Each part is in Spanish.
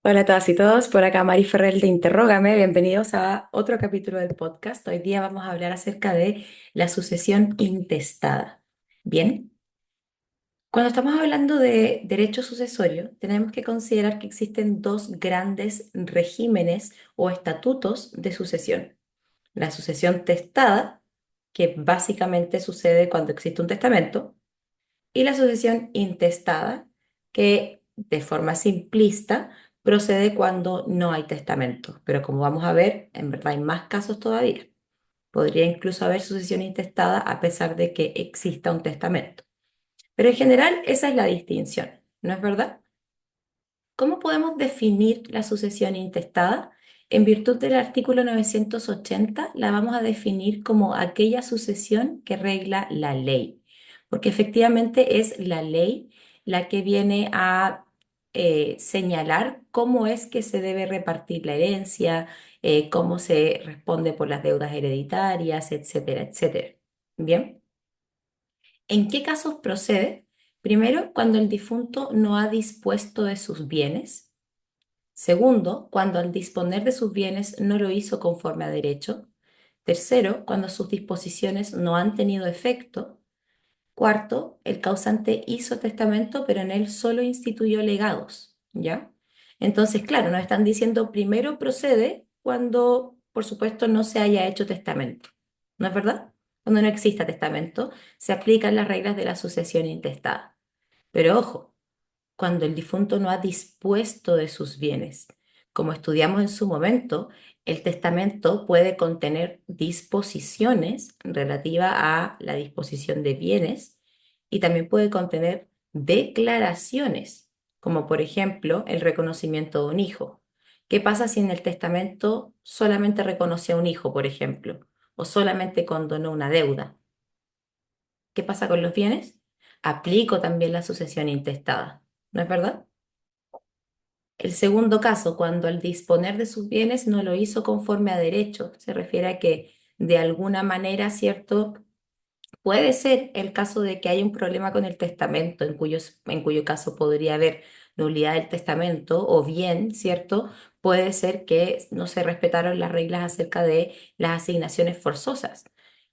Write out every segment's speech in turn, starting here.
Hola a todas y todos, por acá Mari Ferrell de Interrógame, bienvenidos a otro capítulo del podcast. Hoy día vamos a hablar acerca de la sucesión intestada. Bien, cuando estamos hablando de derecho sucesorio, tenemos que considerar que existen dos grandes regímenes o estatutos de sucesión. La sucesión testada, que básicamente sucede cuando existe un testamento, y la sucesión intestada, que de forma simplista procede cuando no hay testamento. Pero como vamos a ver, en verdad hay más casos todavía. Podría incluso haber sucesión intestada a pesar de que exista un testamento. Pero en general esa es la distinción, ¿no es verdad? ¿Cómo podemos definir la sucesión intestada? En virtud del artículo 980, la vamos a definir como aquella sucesión que regla la ley, porque efectivamente es la ley la que viene a señalar cómo es que se debe repartir la herencia, cómo se responde por las deudas hereditarias, etcétera, etcétera. Bien, ¿en qué casos procede? Primero, cuando el difunto no ha dispuesto de sus bienes. Segundo, cuando al disponer de sus bienes no lo hizo conforme a derecho. Tercero, cuando sus disposiciones no han tenido efecto. Cuarto, el causante hizo testamento, pero en él solo instituyó legados, ¿ya? Entonces, claro, nos están diciendo primero procede cuando, por supuesto, no se haya hecho testamento, ¿no es verdad? Cuando no exista testamento, se aplican las reglas de la sucesión intestada. Pero ojo, cuando el difunto no ha dispuesto de sus bienes. Como estudiamos en su momento, el testamento puede contener disposiciones relativas a la disposición de bienes y también puede contener declaraciones, como por ejemplo el reconocimiento de un hijo. ¿Qué pasa si en el testamento solamente reconoce a un hijo, por ejemplo, o solamente condonó una deuda? ¿Qué pasa con los bienes? Aplico también la sucesión intestada, ¿no es verdad? El segundo caso, cuando al disponer de sus bienes no lo hizo conforme a derecho, se refiere a que de alguna manera, ¿cierto? Puede ser el caso de que hay un problema con el testamento, en cuyo caso podría haber nulidad del testamento, o bien, ¿cierto? Puede ser que no se respetaron las reglas acerca de las asignaciones forzosas,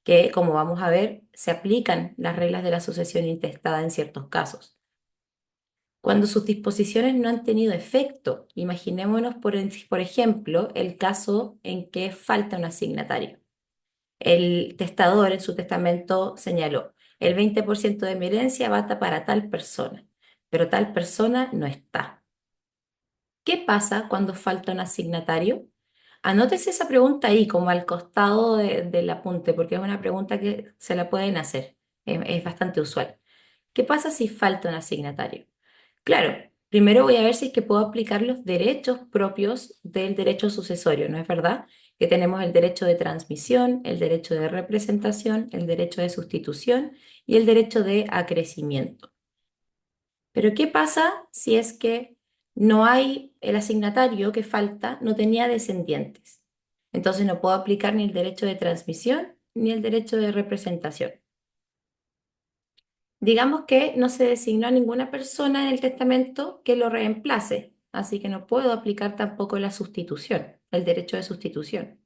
que como vamos a ver, se aplican las reglas de la sucesión intestada en ciertos casos. Cuando sus disposiciones no han tenido efecto, imaginémonos por ejemplo el caso en que falta un asignatario. El testador en su testamento señaló, el 20% de mi herencia va para tal persona, pero tal persona no está. ¿Qué pasa cuando falta un asignatario? Anótese esa pregunta ahí, como al costado del apunte, porque es una pregunta que se la pueden hacer. Es bastante usual. ¿Qué pasa si falta un asignatario? Claro, primero voy a ver si es que puedo aplicar los derechos propios del derecho sucesorio, ¿no es verdad? Que tenemos el derecho de transmisión, el derecho de representación, el derecho de sustitución y el derecho de acrecimiento. Pero ¿qué pasa si es que no hay el asignatario que falta, no tenía descendientes? Entonces no puedo aplicar ni el derecho de transmisión ni el derecho de representación. Digamos que no se designó a ninguna persona en el testamento que lo reemplace, así que no puedo aplicar tampoco la sustitución, el derecho de sustitución.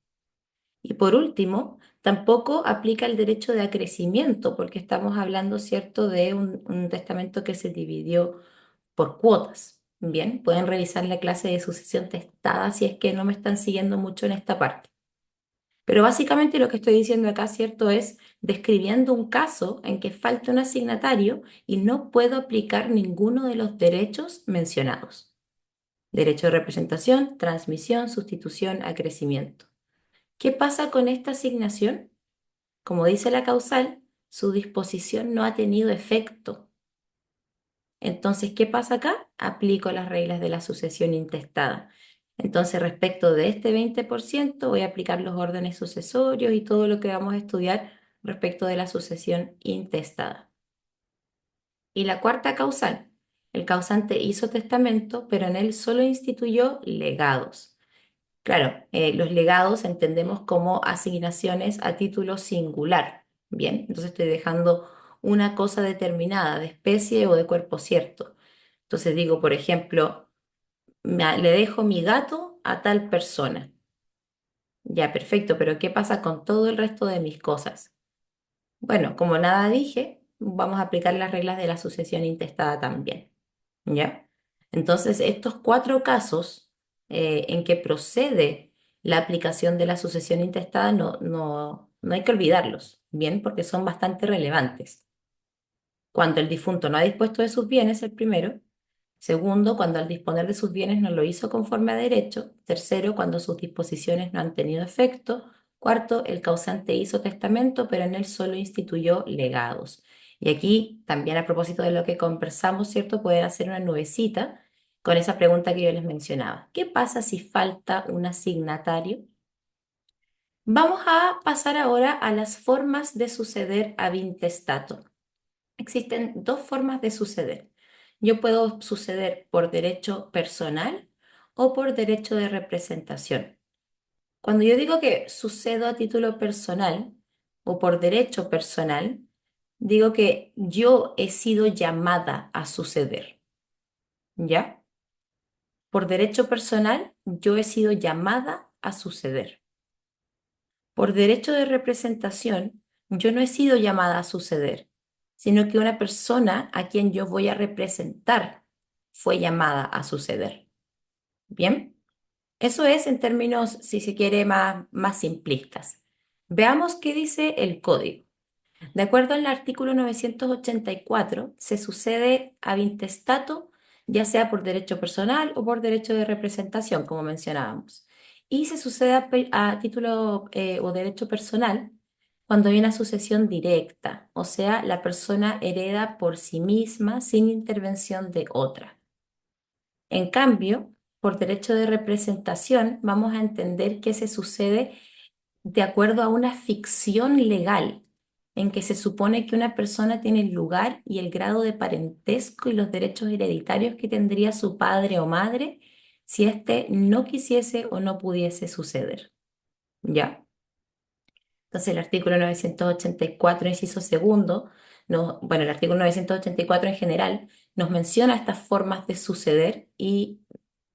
Y por último, tampoco aplica el derecho de acrecimiento, porque estamos hablando, ¿cierto?, de un testamento que se dividió por cuotas. Bien, pueden revisar la clase de sucesión testada si es que no me están siguiendo mucho en esta parte. Pero básicamente lo que estoy diciendo acá, ¿cierto? Es describiendo un caso en que falta un asignatario y no puedo aplicar ninguno de los derechos mencionados. Derecho de representación, transmisión, sustitución, acrecimiento. ¿Qué pasa con esta asignación? Como dice la causal, su disposición no ha tenido efecto. Entonces, ¿qué pasa acá? Aplico las reglas de la sucesión intestada. Entonces, respecto de este 20%, voy a aplicar los órdenes sucesorios y todo lo que vamos a estudiar respecto de la sucesión intestada. Y la cuarta causal, el causante hizo testamento, pero en él solo instituyó legados. Claro, los legados entendemos como asignaciones a título singular. Bien, entonces estoy dejando una cosa determinada de especie o de cuerpo cierto. Entonces digo, por ejemplo, le dejo mi gato a tal persona. Ya, perfecto, pero ¿qué pasa con todo el resto de mis cosas? Bueno, como nada dije, vamos a aplicar las reglas de la sucesión intestada también. ¿Ya? Entonces, estos cuatro casos en que procede la aplicación de la sucesión intestada no hay que olvidarlos, ¿bien? Porque son bastante relevantes. Cuando el difunto no ha dispuesto de sus bienes, el primero. Segundo, cuando al disponer de sus bienes no lo hizo conforme a derecho. Tercero, cuando sus disposiciones no han tenido efecto. Cuarto, el causante hizo testamento, pero en él solo instituyó legados. Y aquí, también a propósito de lo que conversamos, ¿cierto? Pueden hacer una nubecita con esa pregunta que yo les mencionaba. ¿Qué pasa si falta un asignatario? Vamos a pasar ahora a las formas de suceder ab intestato. Existen dos formas de suceder. Yo puedo suceder por derecho personal o por derecho de representación. Cuando yo digo que sucedo a título personal o por derecho personal, digo que yo he sido llamada a suceder, ¿ya? Por derecho personal, yo he sido llamada a suceder. Por derecho de representación, yo no he sido llamada a suceder, sino que una persona a quien yo voy a representar fue llamada a suceder. ¿Bien? Eso es en términos, si se quiere, más simplistas. Veamos qué dice el código. De acuerdo al artículo 984, se sucede ab intestato, ya sea por derecho personal o por derecho de representación, como mencionábamos. Y se sucede a título o derecho personal cuando hay una sucesión directa, o sea, la persona hereda por sí misma sin intervención de otra. En cambio, por derecho de representación, vamos a entender que se sucede de acuerdo a una ficción legal en que se supone que una persona tiene el lugar y el grado de parentesco y los derechos hereditarios que tendría su padre o madre si éste no quisiese o no pudiese suceder. ¿Ya? Entonces el artículo 984, inciso segundo, bueno, el artículo 984 en general nos menciona estas formas de suceder y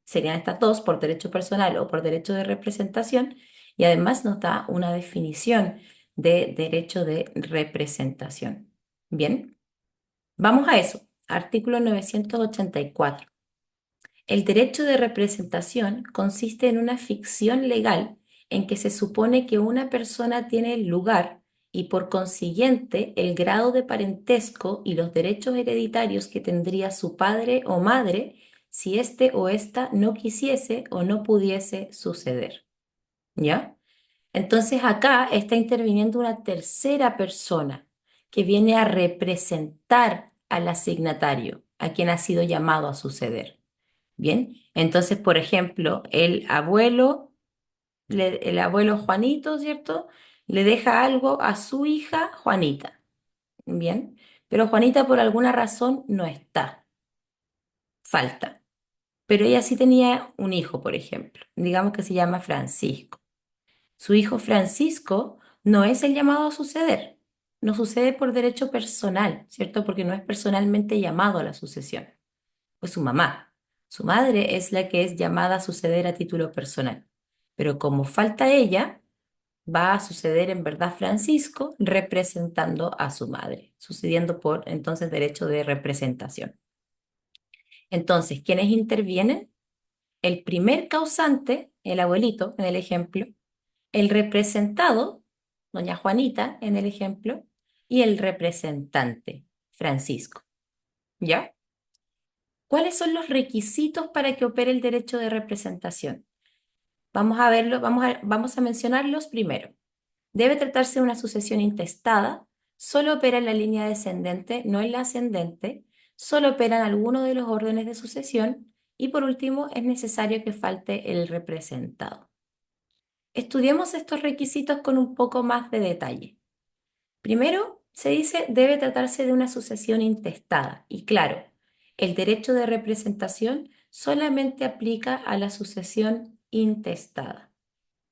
serían estas dos, por derecho personal o por derecho de representación, y además nos da una definición de derecho de representación. Bien, vamos a eso. Artículo 984. El derecho de representación consiste en una ficción legal en que se supone que una persona tiene el lugar y por consiguiente el grado de parentesco y los derechos hereditarios que tendría su padre o madre si éste o ésta no quisiese o no pudiese suceder. ¿Ya? Entonces acá está interviniendo una tercera persona que viene a representar al asignatario, a quien ha sido llamado a suceder. Bien, entonces, por ejemplo, el abuelo Juanito, ¿cierto? Le deja algo a su hija Juanita, ¿bien? Pero Juanita por alguna razón no está, falta. Pero ella sí tenía un hijo, por ejemplo, digamos que se llama Francisco. Su hijo Francisco no es el llamado a suceder, no sucede por derecho personal, ¿cierto? Porque no es personalmente llamado a la sucesión. Pues su mamá. Su madre es la que es llamada a suceder a título personal. Pero como falta ella, va a suceder en verdad Francisco representando a su madre, sucediendo por entonces derecho de representación. Entonces, ¿quiénes intervienen? El primer causante, el abuelito en el ejemplo, el representado, doña Juanita en el ejemplo, y el representante, Francisco. ¿Ya? ¿Cuáles son los requisitos para que opere el derecho de representación? Vamos a verlo, vamos a mencionarlos primero. Debe tratarse de una sucesión intestada, solo opera en la línea descendente, no en la ascendente, solo operan algunos de los órdenes de sucesión y por último es necesario que falte el representado. Estudiemos estos requisitos con un poco más de detalle. Primero, se dice debe tratarse de una sucesión intestada y claro, el derecho de representación solamente aplica a la sucesión intestada.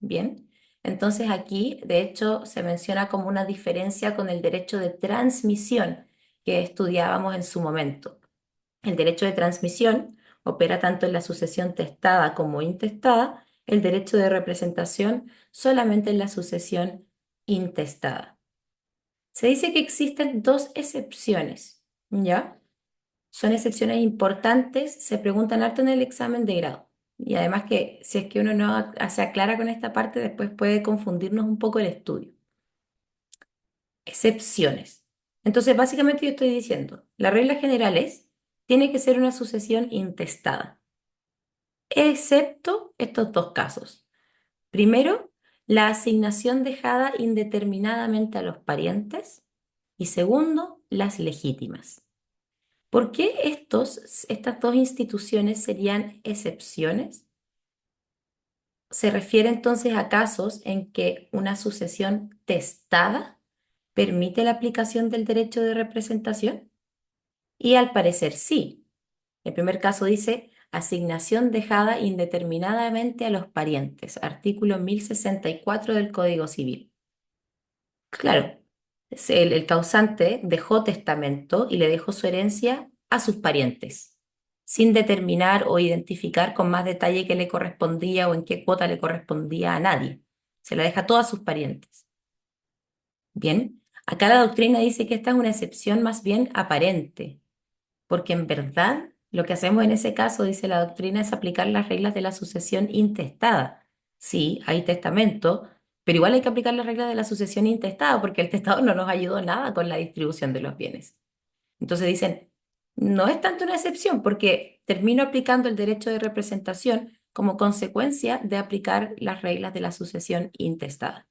Bien, entonces aquí de hecho se menciona como una diferencia con el derecho de transmisión que estudiábamos en su momento. El derecho de transmisión opera tanto en la sucesión testada como intestada, el derecho de representación solamente en la sucesión intestada. Se dice que existen dos excepciones, ¿ya? Son excepciones importantes, se preguntan harto en el examen de grado. Y además que si es que uno no se aclara con esta parte, después puede confundirnos un poco el estudio. Excepciones. Entonces, básicamente yo estoy diciendo, la regla general es, tiene que ser una sucesión intestada, excepto estos dos casos. Primero, la asignación dejada indeterminadamente a los parientes y segundo, las legítimas. ¿Por qué estas dos instituciones serían excepciones? Se refiere entonces a casos en que una sucesión testada permite la aplicación del derecho de representación. Y al parecer sí. El primer caso dice asignación dejada indeterminadamente a los parientes, artículo 1064 del Código Civil. Claro, el causante dejó testamento y le dejó su herencia a sus parientes, sin determinar o identificar con más detalle qué le correspondía o en qué cuota le correspondía a nadie. Se la deja toda a sus parientes. Bien, acá la doctrina dice que esta es una excepción más bien aparente, porque en verdad lo que hacemos en ese caso, dice la doctrina, es aplicar las reglas de la sucesión intestada. Sí, hay testamento, pero igual hay que aplicar las reglas de la sucesión intestada, porque el testado no nos ayudó nada con la distribución de los bienes. Entonces dicen, no es tanto una excepción, porque termino aplicando el derecho de representación como consecuencia de aplicar las reglas de la sucesión intestada.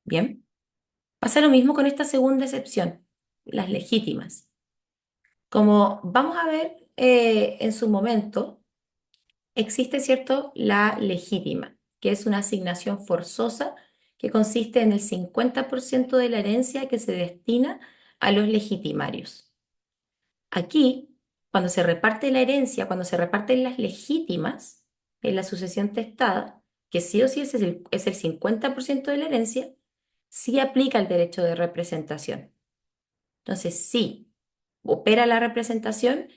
Bien, pasa lo mismo con esta segunda excepción, las legítimas. Como vamos a ver en su momento, existe, ¿cierto?, la legítima, que es una asignación forzosa que consiste en el 50% de la herencia que se destina a los legitimarios. Aquí, cuando se reparte la herencia, cuando se reparten las legítimas en la sucesión testada, que sí o sí es el 50% de la herencia, sí aplica el derecho de representación. Entonces, sí, opera la representación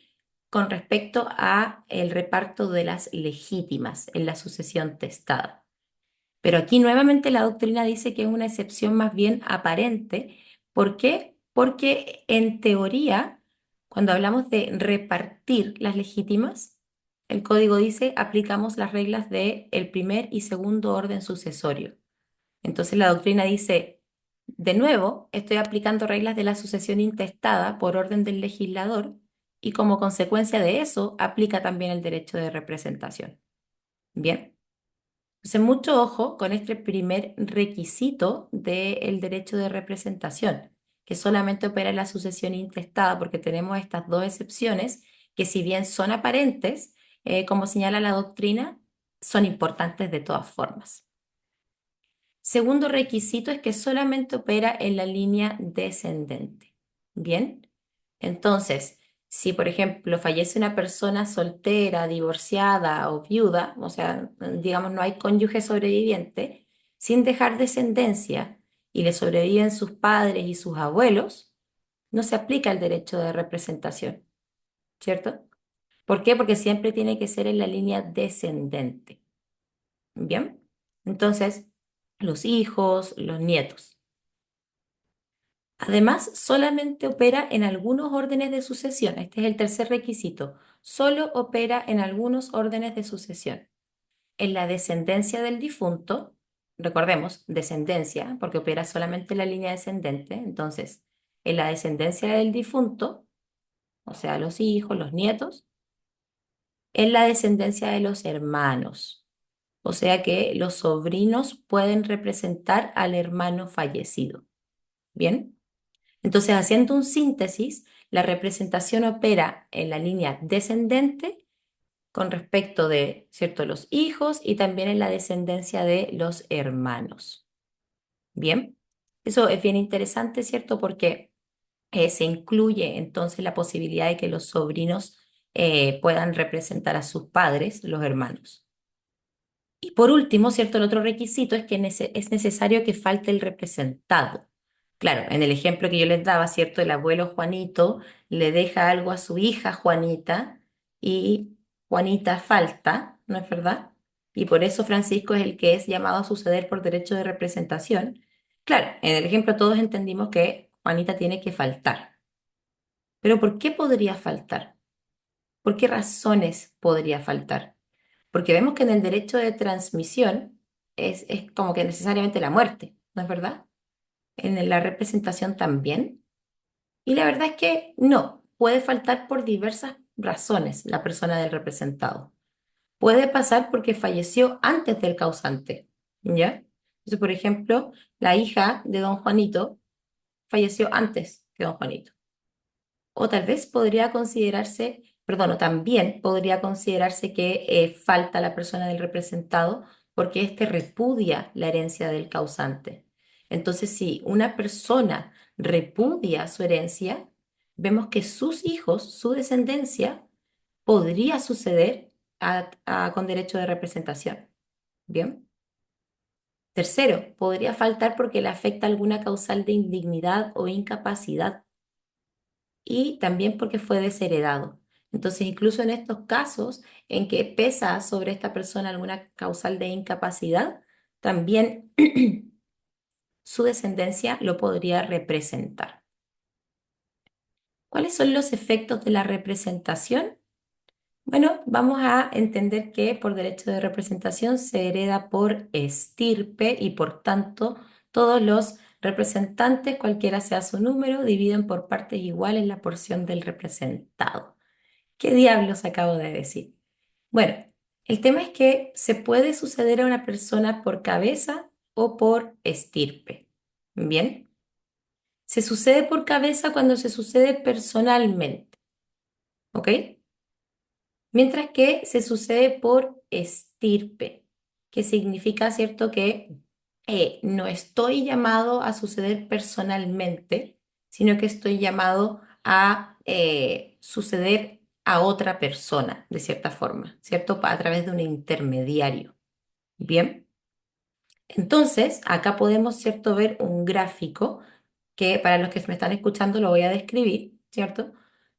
con respecto a el reparto de las legítimas en la sucesión testada. Pero aquí nuevamente la doctrina dice que es una excepción más bien aparente. ¿Por qué? Porque en teoría, cuando hablamos de repartir las legítimas, el código dice aplicamos las reglas de el primer y segundo orden sucesorio. Entonces la doctrina dice, de nuevo, estoy aplicando reglas de la sucesión intestada por orden del legislador y como consecuencia de eso aplica también el derecho de representación. Bien, entonces mucho ojo con este primer requisito del derecho de representación, que solamente opera en la sucesión intestada porque tenemos estas dos excepciones que si bien son aparentes, como señala la doctrina, son importantes de todas formas. Segundo requisito es que solamente opera en la línea descendente. Bien, entonces, si por ejemplo fallece una persona soltera, divorciada o viuda, o sea, digamos no hay cónyuge sobreviviente, sin dejar descendencia y le sobreviven sus padres y sus abuelos, no se aplica el derecho de representación, ¿cierto? ¿Por qué? Porque siempre tiene que ser en la línea descendente. Bien, entonces, los hijos, los nietos. Además, solamente opera en algunos órdenes de sucesión. Este es el tercer requisito. Solo opera en algunos órdenes de sucesión. En la descendencia del difunto, recordemos, descendencia, porque opera solamente en la línea descendente. Entonces, en la descendencia del difunto, o sea, los hijos, los nietos, en la descendencia de los hermanos. O sea que los sobrinos pueden representar al hermano fallecido. ¿Bien? Entonces, haciendo un síntesis, la representación opera en la línea descendente con respecto de, ¿cierto?, los hijos y también en la descendencia de los hermanos. ¿Bien? Eso es bien interesante, ¿cierto? Porque se incluye entonces la posibilidad de que los sobrinos puedan representar a sus padres, los hermanos. Y por último, ¿cierto? El otro requisito es que es necesario que falte el representado. Claro, en el ejemplo que yo les daba, ¿cierto? El abuelo Juanito le deja algo a su hija Juanita y Juanita falta, ¿no es verdad? Y por eso Francisco es el que es llamado a suceder por derecho de representación. Claro, en el ejemplo todos entendimos que Juanita tiene que faltar. Pero ¿por qué podría faltar? ¿Por qué razones podría faltar? Porque vemos que en el derecho de transmisión es como que necesariamente la muerte, ¿no es verdad? En la representación también. Y la verdad es que no, puede faltar por diversas razones la persona del representado. Puede pasar porque falleció antes del causante, ¿ya? Entonces, por ejemplo, la hija de don Juanito falleció antes que don Juanito. O tal vez podría considerarse, perdón, o también podría considerarse que falta la persona del representado porque éste repudia la herencia del causante. Entonces, si una persona repudia su herencia, vemos que sus hijos, su descendencia, podría suceder con derecho de representación. Bien. Tercero, podría faltar porque le afecta alguna causal de indignidad o incapacidad y también porque fue desheredado. Entonces, incluso en estos casos en que pesa sobre esta persona alguna causal de incapacidad, también su descendencia lo podría representar. ¿Cuáles son los efectos de la representación? Bueno, vamos a entender que por derecho de representación se hereda por estirpe y por tanto todos los representantes, cualquiera sea su número, dividen por partes iguales la porción del representado. ¿Qué diablos acabo de decir? Bueno, el tema es que se puede suceder a una persona por cabeza o por estirpe. Bien, se sucede por cabeza cuando se sucede personalmente, ¿ok? Mientras que se sucede por estirpe, que significa, ¿cierto?, que no estoy llamado a suceder personalmente, sino que estoy llamado a suceder a otra persona, de cierta forma, ¿cierto? A través de un intermediario. Bien, entonces acá podemos, ¿cierto?, ver un gráfico que para los que me están escuchando lo voy a describir, ¿cierto?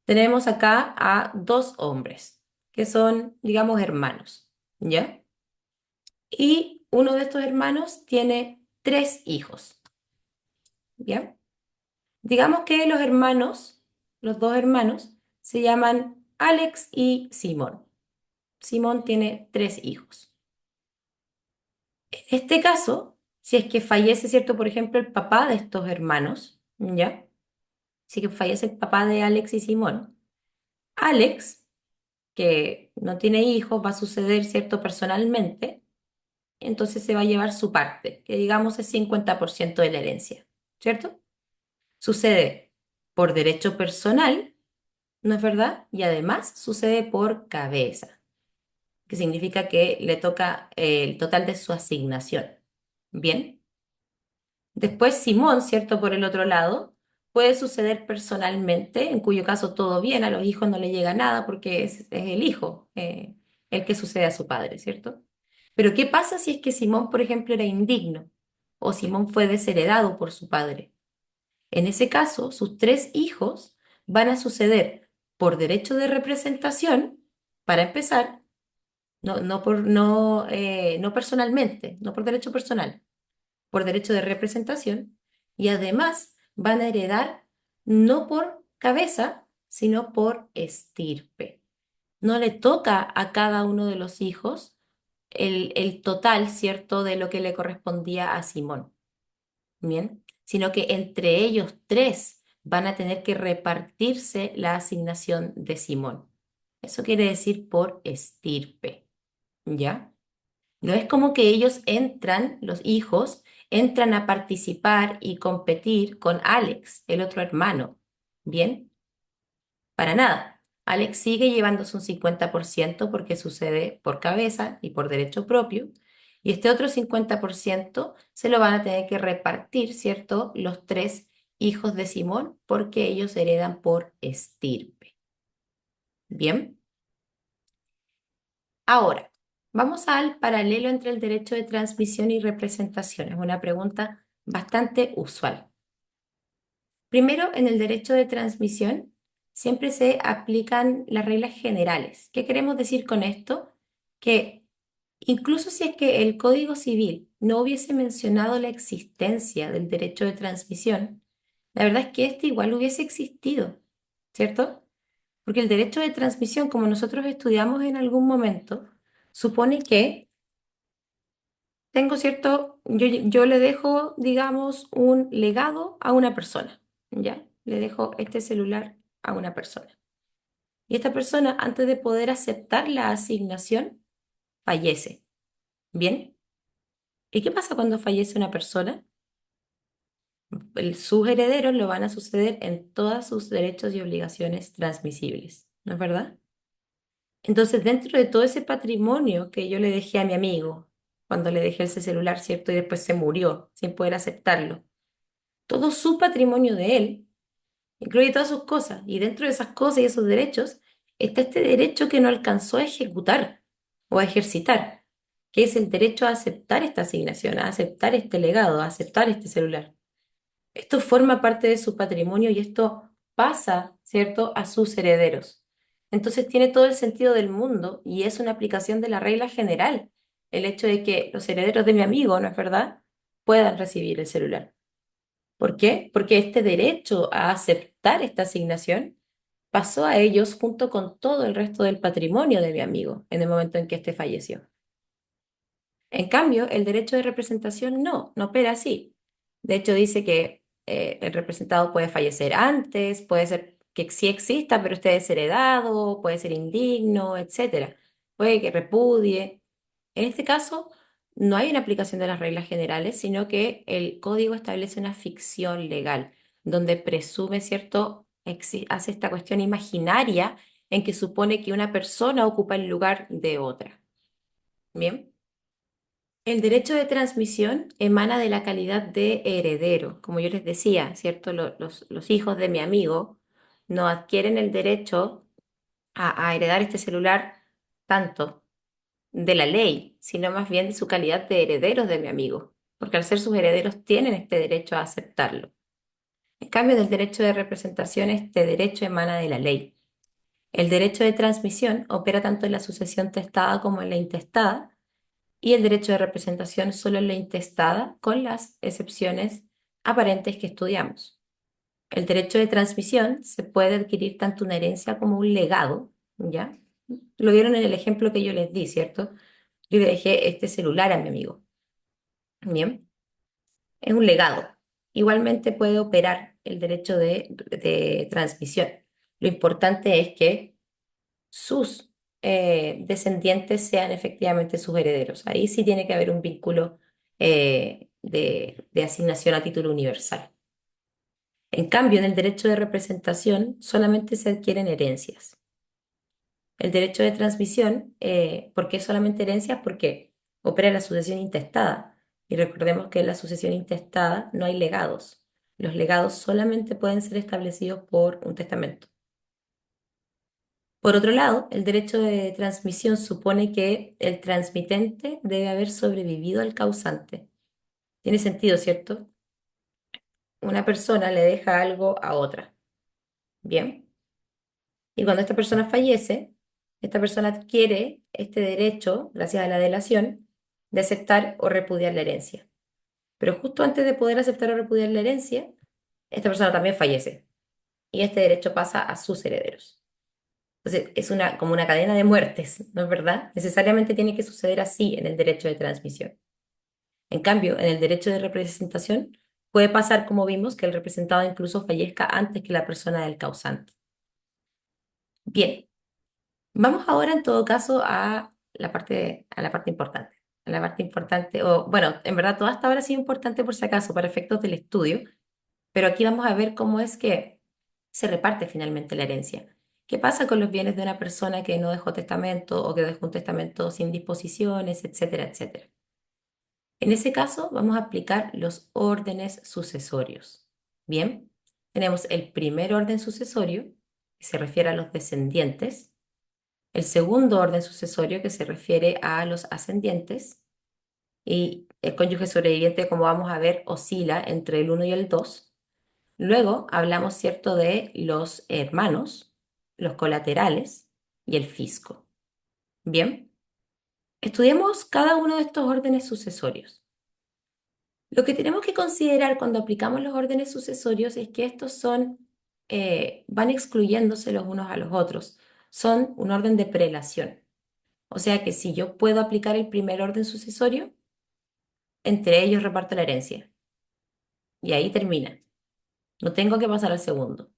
Tenemos acá a dos hombres que son, digamos, hermanos, ¿ya? Y uno de estos hermanos tiene tres hijos, ¿ya? Digamos que los hermanos, los dos hermanos, se llaman Alex y Simón. Simón tiene tres hijos. En este caso, si es que fallece, ¿cierto? Por ejemplo, el papá de estos hermanos, ¿ya? Si que fallece el papá de Alex y Simón, Alex, que no tiene hijos, va a suceder, ¿cierto? Personalmente, entonces se va a llevar su parte, que digamos es 50% de la herencia, ¿cierto? Sucede por derecho personal, ¿no es verdad? Y además sucede por cabeza, que significa que le toca el total de su asignación. Bien. Después Simón, ¿cierto? Por el otro lado, puede suceder personalmente, en cuyo caso todo bien, a los hijos no le llega nada porque es el hijo el que sucede a su padre, ¿cierto? Pero ¿qué pasa si es que Simón, por ejemplo, era indigno o Simón fue desheredado por su padre? En ese caso, sus tres hijos van a suceder por derecho de representación, para empezar, no personalmente, no por derecho personal por derecho de representación y además van a heredar no por cabeza, sino por estirpe. No le toca a cada uno de los hijos el total, ¿cierto?, de lo que le correspondía a Simón, ¿bien? Sino que entre ellos tres van a tener que repartirse la asignación de Simón. Eso quiere decir por estirpe, ¿ya? No es como que ellos entran, los hijos, entran a participar y competir con Alex, el otro hermano. ¿Bien? Para nada. Alex sigue llevándose un 50% porque sucede por cabeza y por derecho propio. Y este otro 50% se lo van a tener que repartir, ¿cierto? Los tres hijos de Simón porque ellos heredan por estirpe. ¿Bien? Ahora, vamos al paralelo entre el derecho de transmisión y representación. Es una pregunta bastante usual. Primero, en el derecho de transmisión, siempre se aplican las reglas generales. ¿Qué queremos decir con esto? Que incluso si es que el Código Civil no hubiese mencionado la existencia del derecho de transmisión, la verdad es que este igual hubiese existido, ¿cierto? Porque el derecho de transmisión, como nosotros estudiamos en algún momento, supone que tengo cierto, yo le dejo, digamos, un legado a una persona, ¿ya? Le dejo este celular a una persona. Y esta persona, antes de poder aceptar la asignación, fallece. ¿Bien? ¿Y qué pasa cuando fallece una persona? Sus herederos lo van a suceder en todos sus derechos y obligaciones transmisibles, ¿no es verdad? Entonces, dentro de todo ese patrimonio que yo le dejé a mi amigo, cuando le dejé ese celular, ¿cierto? Y después se murió sin poder aceptarlo, todo su patrimonio de él incluye todas sus cosas. Y dentro de esas cosas y esos derechos está este derecho que no alcanzó a ejecutar o a ejercitar, que es el derecho a aceptar esta asignación, a aceptar este legado, a aceptar este celular. Esto forma parte de su patrimonio y esto pasa, ¿cierto?, a sus herederos. Entonces tiene todo el sentido del mundo y es una aplicación de la regla general, el hecho de que los herederos de mi amigo, ¿no es verdad?, puedan recibir el celular. ¿Por qué? Porque este derecho a aceptar esta asignación pasó a ellos junto con todo el resto del patrimonio de mi amigo en el momento en que éste falleció. En cambio, el derecho de representación no opera así. De hecho, dice que el representado puede fallecer antes, puede ser que sí exista, pero esté desheredado, puede ser indigno, etcétera. Puede que repudie. En este caso, no hay una aplicación de las reglas generales, sino que el código establece una ficción legal, donde presume, ¿cierto? Hace esta cuestión imaginaria en que supone que una persona ocupa el lugar de otra. Bien. El derecho de transmisión emana de la calidad de heredero. Como yo les decía, ¿cierto? Los hijos de mi amigo no adquieren el derecho a heredar este celular tanto de la ley, sino más bien de su calidad de herederos de mi amigo, porque al ser sus herederos tienen este derecho a aceptarlo. En cambio, del derecho de representación, este derecho emana de la ley. El derecho de transmisión opera tanto en la sucesión testada como en la intestada, y el derecho de representación solo en la intestada, con las excepciones aparentes que estudiamos. El derecho de transmisión se puede adquirir tanto una herencia como un legado, ¿ya? Lo vieron en el ejemplo que yo les di, ¿cierto? Yo le dejé este celular a mi amigo, ¿bien? Es un legado. Igualmente puede operar el derecho de transmisión. Lo importante es que sus descendientes sean efectivamente sus herederos. Ahí sí tiene que haber un vínculo de asignación a título universal. En cambio, en el derecho de representación solamente se adquieren herencias. El derecho de transmisión, ¿por qué solamente herencias? Porque opera la sucesión intestada. Y recordemos que en la sucesión intestada no hay legados. Los legados solamente pueden ser establecidos por un testamento. Por otro lado, el derecho de transmisión supone que el transmitente debe haber sobrevivido al causante. Tiene sentido, ¿cierto? Una persona le deja algo a otra. Bien. Y cuando esta persona fallece, esta persona adquiere este derecho, gracias a la delación, de aceptar o repudiar la herencia. Pero justo antes de poder aceptar o repudiar la herencia, esta persona también fallece. Y este derecho pasa a sus herederos. Entonces, es como una cadena de muertes, ¿no es verdad? Necesariamente tiene que suceder así en el derecho de transmisión. En cambio, en el derecho de representación, puede pasar, como vimos, que el representado incluso fallezca antes que la persona del causante. Bien, vamos ahora en todo caso a la parte importante. A la parte importante, o bueno, en verdad toda esta hora ha sido importante por si acaso, para efectos del estudio, pero aquí vamos a ver cómo es que se reparte finalmente la herencia. ¿Qué pasa con los bienes de una persona que no dejó testamento o que dejó un testamento sin disposiciones, etcétera, etcétera? En ese caso, vamos a aplicar los órdenes sucesorios. Bien, tenemos el primer orden sucesorio, que se refiere a los descendientes, el segundo orden sucesorio, que se refiere a los ascendientes, y el cónyuge sobreviviente, como vamos a ver, oscila entre el uno y el 2. Luego hablamos, ¿cierto?, de los hermanos, los colaterales y el fisco. Bien, estudiemos cada uno de estos órdenes sucesorios. Lo que tenemos que considerar cuando aplicamos los órdenes sucesorios es que estos van excluyéndose los unos a los otros. Son un orden de prelación. O sea que si yo puedo aplicar el primer orden sucesorio, entre ellos reparto la herencia. Y ahí termina. No tengo que pasar al segundo.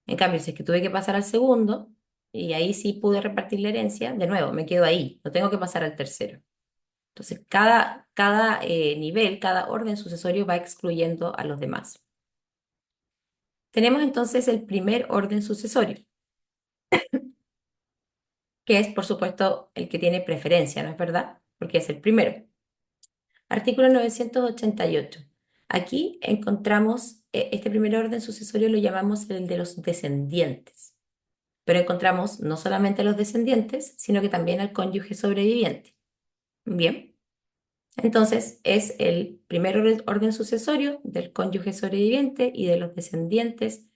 En cambio, si es que tuve que pasar al segundo, y ahí sí pude repartir la herencia, de nuevo, me quedo ahí. No tengo que pasar al tercero. Entonces, cada nivel, cada orden sucesorio va excluyendo a los demás. Tenemos entonces el primer orden sucesorio, que es, por supuesto, el que tiene preferencia, ¿no es verdad? Porque es el primero. Artículo 988. Aquí encontramos, este primer orden sucesorio lo llamamos el de los descendientes, pero encontramos no solamente a los descendientes, sino que también al cónyuge sobreviviente. Bien, entonces es el primer orden sucesorio del cónyuge sobreviviente y de los descendientes.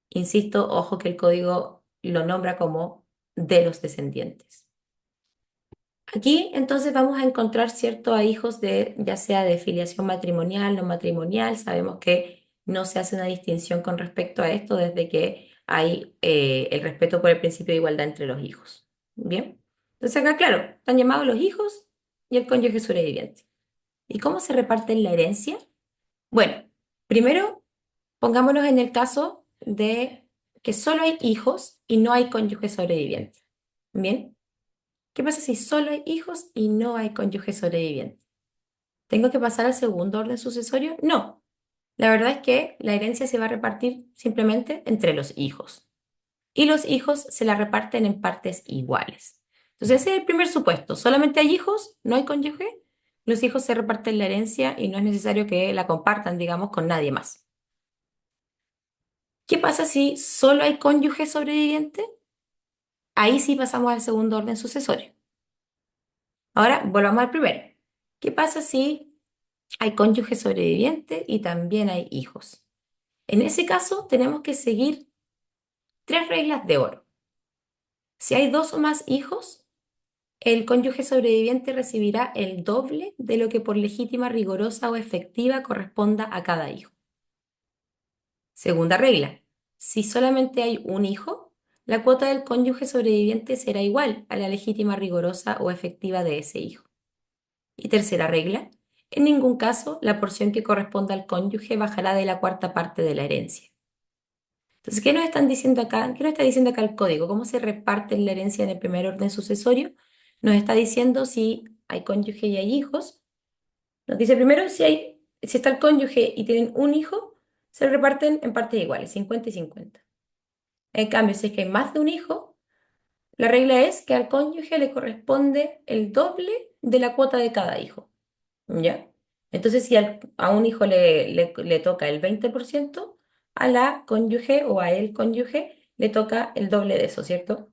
Insisto, ojo que el código lo nombra como de los descendientes. Aquí entonces vamos a encontrar, ¿cierto?, a hijos de, ya sea de filiación matrimonial, no matrimonial. Sabemos que no se hace una distinción con respecto a esto desde que hay el respeto por el principio de igualdad entre los hijos. Bien, entonces acá, claro, están llamados los hijos y el cónyuge sobreviviente. ¿Y cómo se reparten la herencia? Bueno, primero pongámonos en el caso de que solo hay hijos y no hay cónyuge sobreviviente. Bien. ¿Qué pasa si solo hay hijos y no hay cónyuge sobreviviente? ¿Tengo que pasar al segundo orden sucesorio? No. La verdad es que la herencia se va a repartir simplemente entre los hijos. Y los hijos se la reparten en partes iguales. Entonces, ese es el primer supuesto. Solamente hay hijos, no hay cónyuge. Los hijos se reparten la herencia y no es necesario que la compartan, digamos, con nadie más. ¿Qué pasa si solo hay cónyuge sobreviviente? Ahí sí pasamos al segundo orden sucesorio. Ahora, volvamos al primero. ¿Qué pasa si hay cónyuge sobreviviente y también hay hijos? En ese caso, tenemos que seguir tres reglas de oro. Si hay dos o más hijos, el cónyuge sobreviviente recibirá el doble de lo que por legítima, rigorosa o efectiva corresponda a cada hijo. Segunda regla, si solamente hay un hijo, la cuota del cónyuge sobreviviente será igual a la legítima, rigorosa o efectiva de ese hijo. Y tercera regla, en ningún caso la porción que corresponda al cónyuge bajará de la cuarta parte de la herencia. Entonces, ¿qué nos están diciendo acá? ¿Qué nos está diciendo acá el código? ¿Cómo se reparte la herencia en el primer orden sucesorio? Nos está diciendo si hay cónyuge y hay hijos. Nos dice primero si está el cónyuge y tienen un hijo, se reparten en partes iguales, 50 y 50. En cambio, si es que hay más de un hijo, la regla es que al cónyuge le corresponde el doble de la cuota de cada hijo. ¿Ya? Entonces, si a un hijo le toca el 20%, a la cónyuge o a el cónyuge le toca el doble de eso, ¿cierto?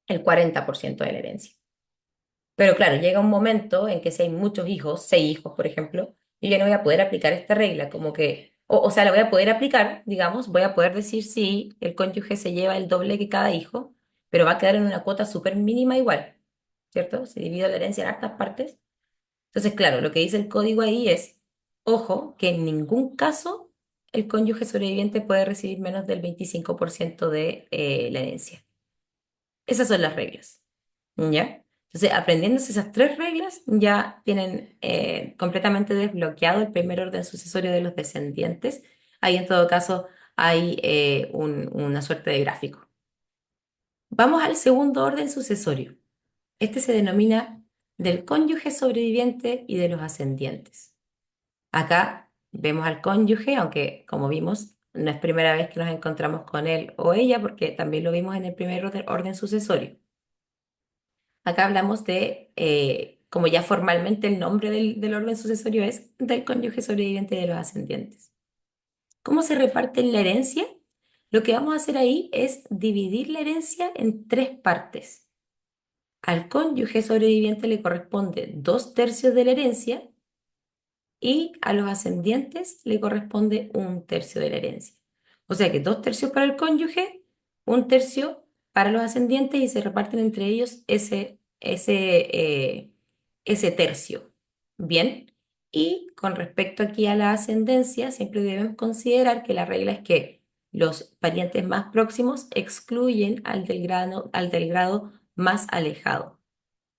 El 40% de la herencia. Pero claro, llega un momento en que si hay muchos hijos, 6 hijos, por ejemplo, yo ya no voy a poder aplicar esta regla, como que, o sea, la voy a poder aplicar, digamos, voy a poder decir si el cónyuge se lleva el doble que cada hijo, pero va a quedar en una cuota súper mínima igual, ¿cierto? Se divide la herencia en hartas partes. Entonces, claro, lo que dice el código ahí es, ojo, que en ningún caso el cónyuge sobreviviente puede recibir menos del 25% de la herencia. Esas son las reglas, ¿ya? Entonces, aprendiéndose esas tres reglas, ya tienen completamente desbloqueado el primer orden sucesorio de los descendientes. Ahí, en todo caso, hay una suerte de gráfico. Vamos al segundo orden sucesorio. Este se denomina del cónyuge sobreviviente y de los ascendientes. Acá vemos al cónyuge, aunque como vimos, no es primera vez que nos encontramos con él o ella, porque también lo vimos en el primer orden sucesorio. Acá hablamos de, como ya formalmente el nombre del orden sucesorio es del cónyuge sobreviviente y de los ascendientes. ¿Cómo se reparte la herencia? Lo que vamos a hacer ahí es dividir la herencia en tres partes. Al cónyuge sobreviviente le corresponde 2/3 de la herencia y a los ascendientes le corresponde un tercio de la herencia. O sea que dos tercios para el cónyuge, un tercio para los ascendientes y se reparten entre ellos ese tercio. Bien, y con respecto aquí a la ascendencia, siempre debemos considerar que la regla es que los parientes más próximos excluyen al del grado más alejado.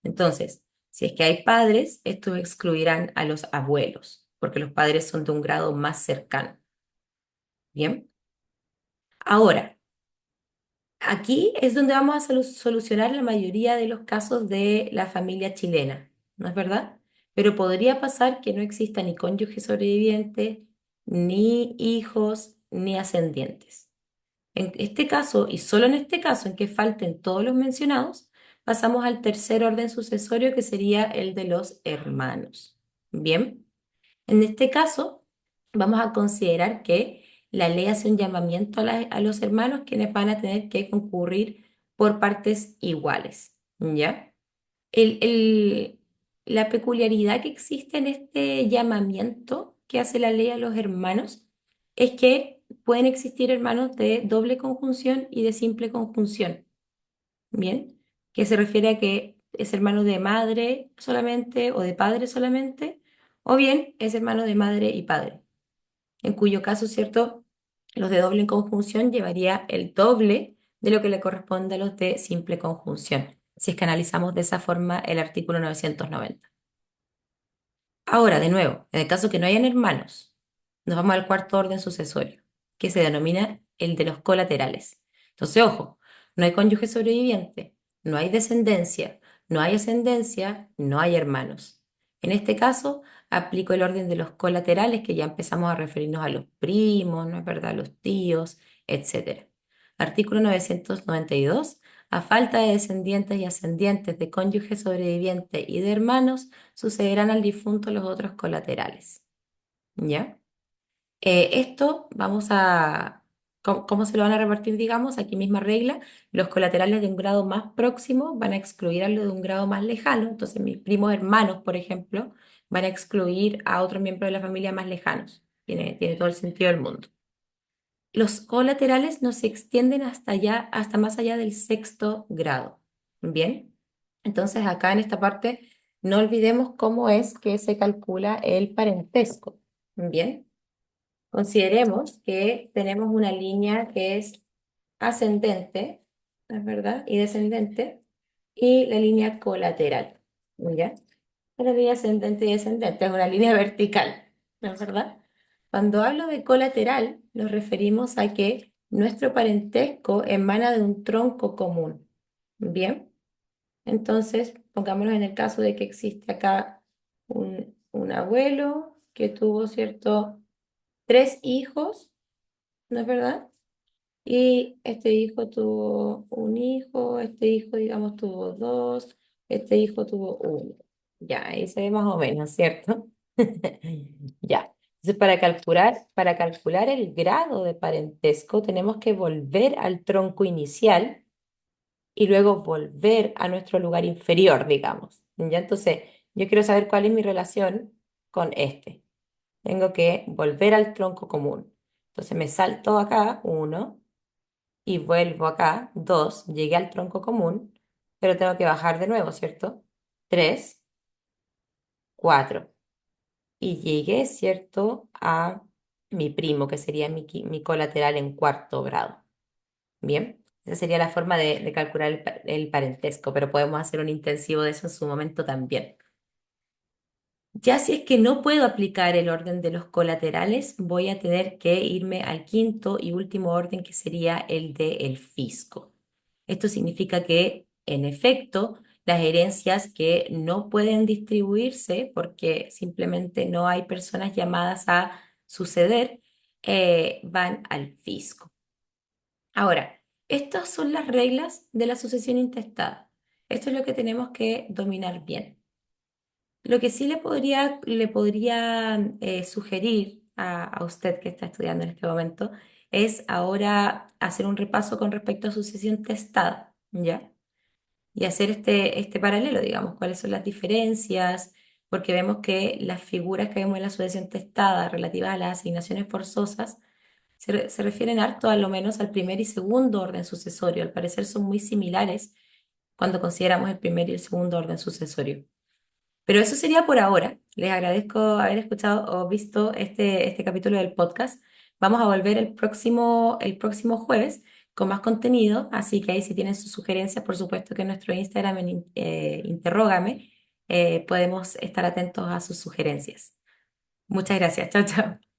Entonces, si es que hay padres, estos excluirán a los abuelos, porque los padres son de un grado más cercano. Bien, ahora, aquí es donde vamos a solucionar la mayoría de los casos de la familia chilena, ¿no es verdad? Pero podría pasar que no exista ni cónyuge sobreviviente, ni hijos, ni ascendientes. En este caso, y solo en este caso en que falten todos los mencionados, pasamos al tercer orden sucesorio que sería el de los hermanos. Bien, en este caso vamos a considerar que la ley hace un llamamiento a los hermanos quienes van a tener que concurrir por partes iguales. ¿Ya? El- el- la peculiaridad que existe en este llamamiento que hace la ley a los hermanos es que pueden existir hermanos de doble conjunción y de simple conjunción, ¿bien? Que se refiere a que es hermano de madre solamente o de padre solamente, o bien es hermano de madre y padre, en cuyo caso, ¿cierto? Los de doble conjunción llevaría el doble de lo que le corresponde a los de simple conjunción, si es que analizamos de esa forma el artículo 990. Ahora, de nuevo, en el caso que no hayan hermanos, nos vamos al cuarto orden sucesorio, que se denomina el de los colaterales. Entonces, ojo, no hay cónyuge sobreviviente, no hay descendencia, no hay ascendencia, no hay hermanos. En este caso, aplico el orden de los colaterales, que ya empezamos a referirnos a los primos, ¿no es verdad?, a los tíos, etcétera. Artículo 992. A falta de descendientes y ascendientes de cónyuge sobreviviente y de hermanos, sucederán al difunto los otros colaterales. ¿Ya? Esto vamos a, ¿cómo se lo van a repartir? Digamos, aquí misma regla, los colaterales de un grado más próximo van a excluir a los de un grado más lejano, entonces mis primos hermanos, por ejemplo, van a excluir a otros miembros de la familia más lejanos. Tiene todo el sentido del mundo. Los colaterales no se extienden hasta allá, hasta más allá del sexto grado. Bien, entonces acá en esta parte no olvidemos cómo es que se calcula el parentesco. Bien, consideremos que tenemos una línea que es ascendente, ¿es verdad? Y descendente, y la línea colateral. ¿Ya? La línea ascendente y descendente es una línea vertical, ¿no es verdad? Cuando hablo de colateral, nos referimos a que nuestro parentesco emana de un tronco común. Bien, entonces pongámonos en el caso de que existe acá un abuelo que tuvo, ¿cierto?, tres hijos, ¿no es verdad? Y este hijo tuvo un hijo, este hijo, digamos, tuvo dos, este hijo tuvo uno. Ya, ahí se ve más o menos, ¿cierto? Ya. Entonces, para calcular el grado de parentesco, tenemos que volver al tronco inicial y luego volver a nuestro lugar inferior, digamos. Ya, entonces, yo quiero saber cuál es mi relación con este. Tengo que volver al tronco común. Entonces, me salto acá, uno y vuelvo acá, 2, llegué al tronco común, pero tengo que bajar de nuevo, ¿cierto? 3, 4. Y llegué, ¿cierto?, a mi primo, que sería mi colateral en cuarto grado. Bien, esa sería la forma de calcular el parentesco, pero podemos hacer un intensivo de eso en su momento también. Ya si es que no puedo aplicar el orden de los colaterales, voy a tener que irme al quinto y último orden, que sería el del fisco. Esto significa que, en efecto, las herencias que no pueden distribuirse porque simplemente no hay personas llamadas a suceder, van al fisco. Ahora, estas son las reglas de la sucesión intestada. Esto es lo que tenemos que dominar bien. Lo que sí le podría sugerir a usted que está estudiando en este momento es ahora hacer un repaso con respecto a sucesión testada, ¿ya? Y hacer este paralelo, digamos, cuáles son las diferencias, porque vemos que las figuras que vemos en la sucesión testada relativas a las asignaciones forzosas se refieren harto a lo menos al primer y segundo orden sucesorio. Al parecer son muy similares cuando consideramos el primer y el segundo orden sucesorio. Pero eso sería por ahora. Les agradezco haber escuchado o visto este capítulo del podcast. Vamos a volver el próximo jueves con más contenido, así que ahí si tienen sus sugerencias, por supuesto que en nuestro Instagram, Interrógame, podemos estar atentos a sus sugerencias. Muchas gracias. Chao, chao.